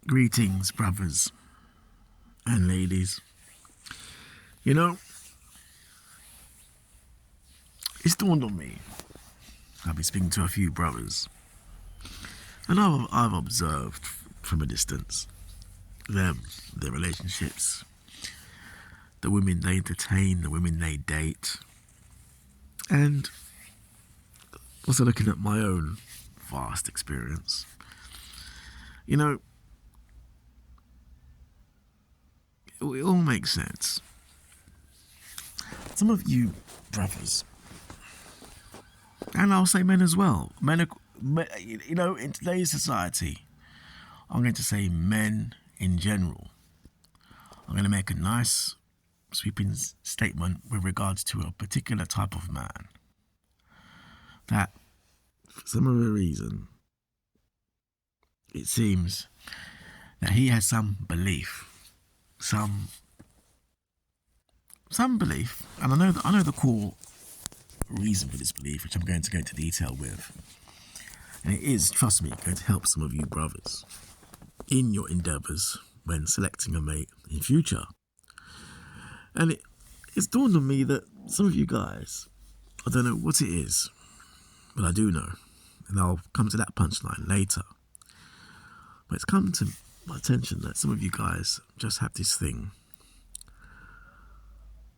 Greetings, brothers and ladies. You know, it's dawned on me. I've been speaking to a few brothers, and I've observed from a distance their relationships, the women they entertain, the women they date, and also looking at my own vast experience. You know, it all makes sense. Some of you brothers, and I'll say men as well, in today's society, I'm going to say men in general. I'm going to make a nice sweeping statement with regards to a particular type of man that, for some other reason, it seems that he has some belief, some belief, and I know the core reason for this belief, which I'm going to go into detail with, and it is, trust me, going to help some of you brothers in your endeavours when selecting a mate in future. And it's dawned on me that some of you guys, I don't know what it is, but I do know, and I'll come to that punchline later. But it's come to my attention that some of you guys just have this thing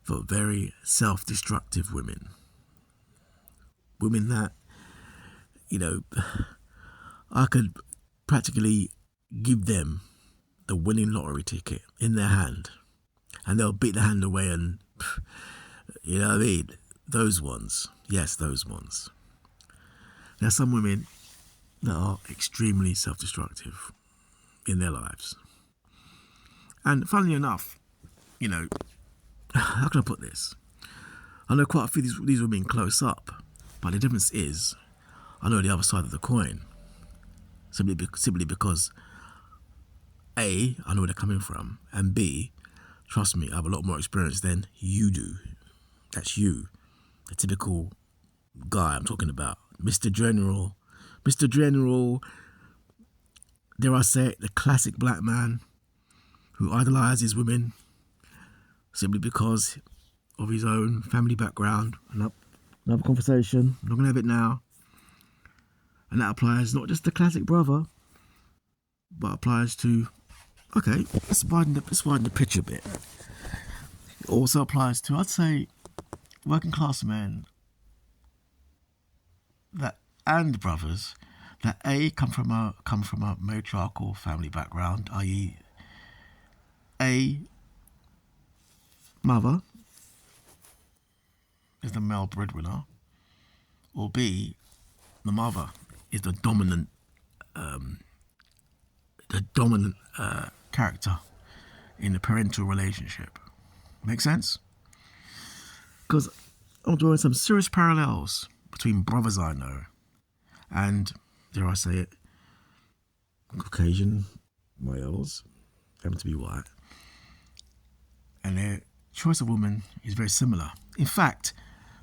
for very self-destructive women. Women that, I could practically give them the winning lottery ticket in their hand, and they'll beat the hand away, and you know what I mean? Those ones. Yes, those ones. There are some women that are extremely self-destructive in their lives. And funnily enough, how can I put this? I know quite a few of these women close up, but the difference is, I know the other side of the coin. Simply because A, I know where they're coming from, and B, trust me, I have a lot more experience than you do. That's you, the typical guy I'm talking about, Mr. General, dare I say it, the classic black man who idolizes women simply because of his own family background. Another conversation, I'm not going to have it now. And that applies not just to classic brother, but applies to, okay, let's widen the pitch a bit. It also applies to, I'd say, working class men and brothers that A, come from a matriarchal family background, i.e. A, mother is the male breadwinner, or B, the mother is the dominant character in the parental relationship. Make sense? Because I'm drawing some serious parallels between brothers I know and, dare I say it, Caucasian males, happen to be white, and their choice of woman is very similar. In fact,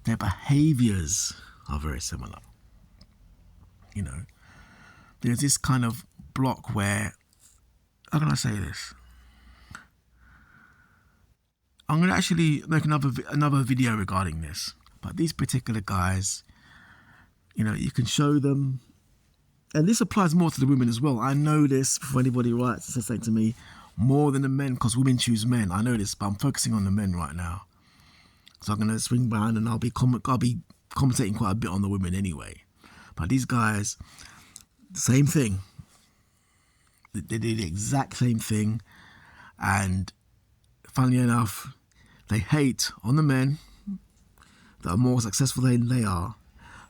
their behaviours are very similar. There's this kind of block where, how can I say this? I'm going to actually make another video regarding this. But these particular guys, you can show them, and this applies more to the women as well. I know this before anybody writes and says something to me, more than the men, because women choose men. I know this, but I'm focusing on the men right now. So I'm going to swing round and I'll be commentating quite a bit on the women anyway. But these guys, the same thing. They did the exact same thing, and funnily enough, they hate on the men that are more successful than they are,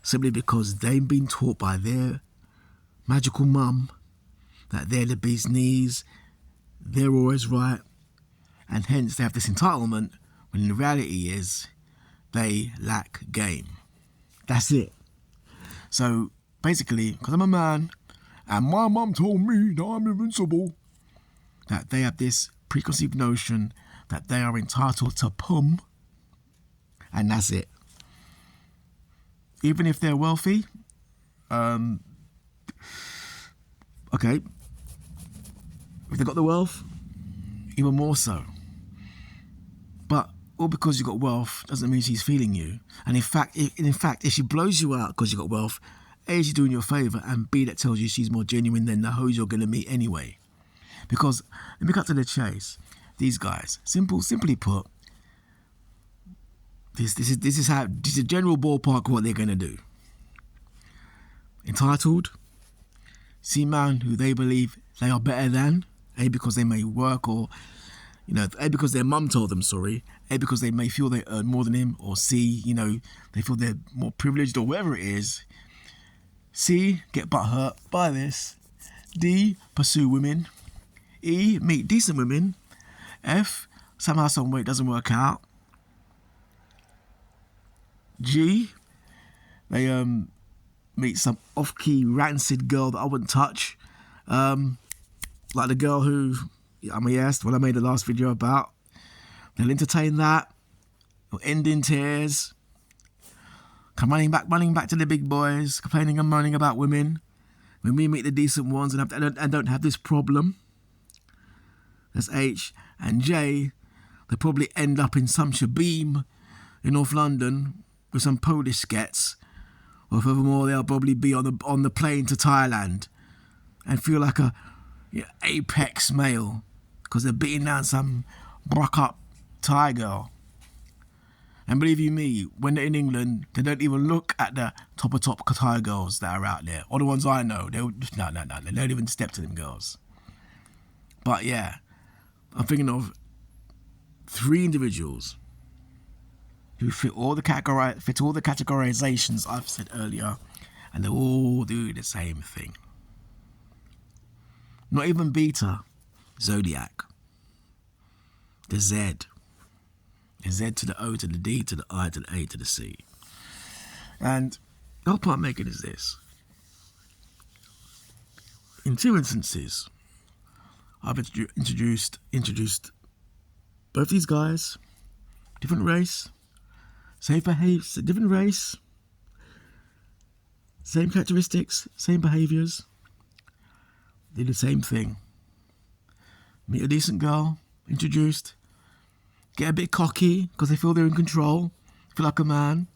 simply because they've been taught by their magical mum that they're the bee's knees, they're always right, and hence they have this entitlement, when the reality is they lack game. That's it. So basically, because I'm a man and my mum told me that I'm invincible, that they have this preconceived notion that they are entitled to pum, and that's it. Even if they're wealthy, okay, If they got the wealth, even more so. But all because you got wealth doesn't mean she's feeling you. And in fact, if she blows you out because you got wealth, A, she's doing you a favour, and B, that tells you she's more genuine than the hoes you're going to meet anyway. Because, let me cut to the chase. These guys, simply put, this is a general ballpark of what they're going to do. Entitled, see man who they believe they are better than, A, because they may work, or A, because their mum told them, A, because they may feel they earn more than him, or C, they feel they're more privileged, or whatever it is. C, get butthurt by this. D, pursue women. E, meet decent women. F, somehow, some way it doesn't work out. G, they meet some off-key rancid girl that I wouldn't touch. Like the girl who I when I made the last video about. They'll entertain that. They'll end in tears. Come running back to the big boys, complaining and moaning about women. When we meet the decent ones and don't have this problem. That's H. And J, they probably end up in some shabim in North London with some Polish skets. Or furthermore, they'll probably be on the plane to Thailand and feel like a apex male because they're beating down some brock-up Thai girl. And believe you me, when they're in England, they don't even look at the top Thai girls that are out there. Or the ones I know. They don't even step to them girls. But yeah, I'm thinking of 3 individuals who fit all the categorizations I've said earlier, and they all do the same thing. Not even beta, zodiac. The Z. The Z to the O to the D to the I to the A to the C. And the whole point I'm making is this. In 2 instances, I've introduced both these guys, different race, same behaviour, different race, same characteristics, same behaviours. They do the same thing. Meet a decent girl, introduced, get a bit cocky because they feel they're in control, feel like a man.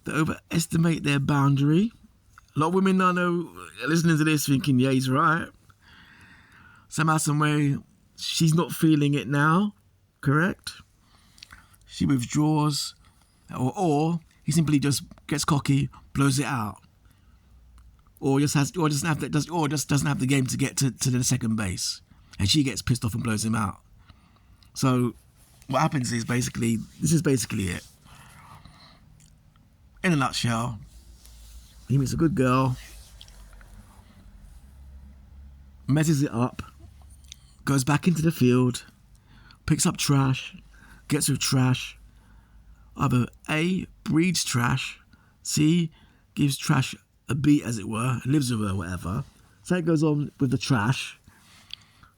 They overestimate their boundary. A lot of women I know listening to this thinking, yeah, he's right. Somehow, some way, she's not feeling it now, correct? She withdraws, or he simply just gets cocky, blows it out, or just doesn't have the game to get to the second base, and she gets pissed off and blows him out. So what happens is this is basically it. In a nutshell, he meets a good girl, messes it up, goes back into the field, picks up trash, gets with trash. Either A, breeds trash, C, gives trash a beat, as it were, and lives with her, whatever. So it goes on with the trash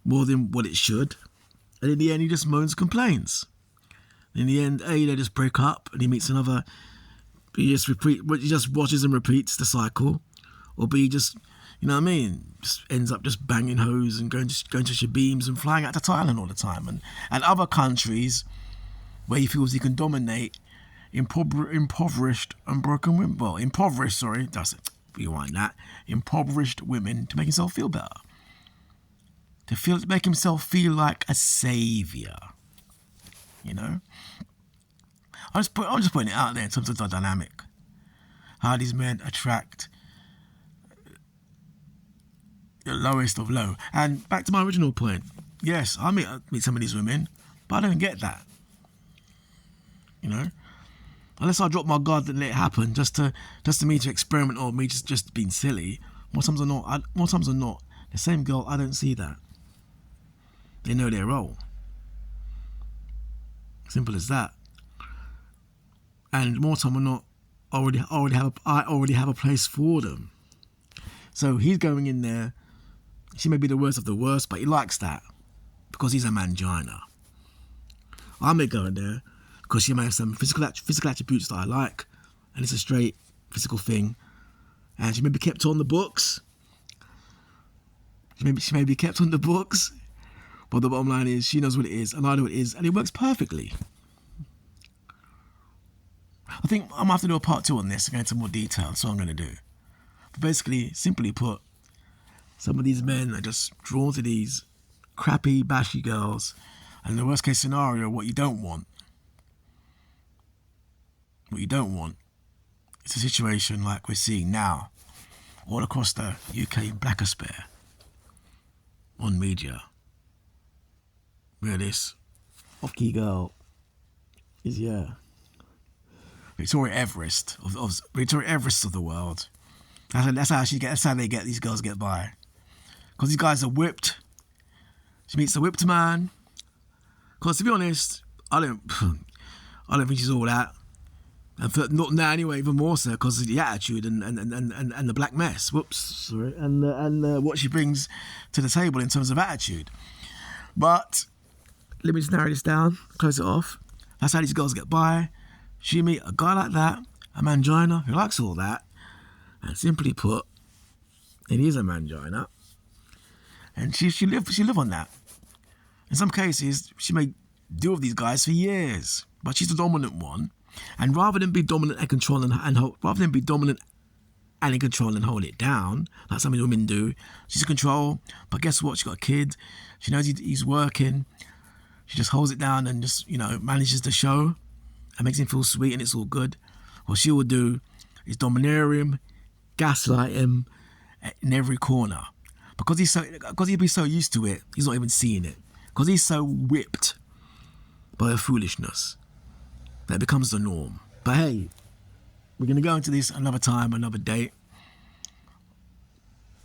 more than what it should. And in the end, he just moans and complains. In the end, A, they just break up and he meets another. He just watches and repeats the cycle. Or B, just, just ends up just banging hoes and going to shabeams and flying out to Thailand all the time. And other countries where he feels he can dominate impoverished and broken women. Well, impoverished women to make himself feel better. To make himself feel like a saviour. I'm just putting it out there in terms of the dynamic. How these men attract the lowest of low. And back to my original point. Yes, I meet some of these women, but I don't get that. Unless I drop my guard and let it happen, just to me to experiment or me just being silly. More times than not, the same girl, I don't see that. They know their role. Simple as that. And more time than not, I already have a place for them. So he's going in there. She may be the worst of the worst, but he likes that because he's a mangina. I may go in there because she may have some physical attributes that I like, and it's a straight physical thing. And she may be kept on the books. She may be kept on the books, but the bottom line is she knows what it is, and I know what it is, and it works perfectly. I think I'm going to have to do a part 2 on this, go into more detail. That's what I'm going to do. But basically, simply put, some of these men are just drawn to these crappy, bashy girls, and in the worst case scenario, what you don't want is a situation like we're seeing now all across the UK blackosphere on media, where this hockey girl is, Victoria Everest of the world. That's how they get these girls get by, because these guys are whipped. She meets a whipped man. Because to be honest, I don't think she's all that. And not now anyway, even more so because of the attitude and the black mess. Whoops, sorry. And what she brings to the table in terms of attitude. But let me just narrow this down, close it off. That's how these girls get by. She meet a guy like that, a mangina who likes all that, and simply put, it is a mangina, and she live on that. In some cases, she may deal with these guys for years, but she's the dominant one. And rather than be dominant and control rather than be dominant and in control and hold it down, like some of the women do, she's in control. But guess what? She got a kid. She knows he's working. She just holds it down and just manages the show and makes him feel sweet, and it's all good. What she will do is domineer him, gaslight him in every corner, because he'll be so used to it, he's not even seeing it, because he's so whipped by her foolishness that becomes the norm. But hey, we're going to go into this another time, another date,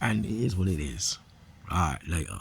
and it is what it is. All right, later.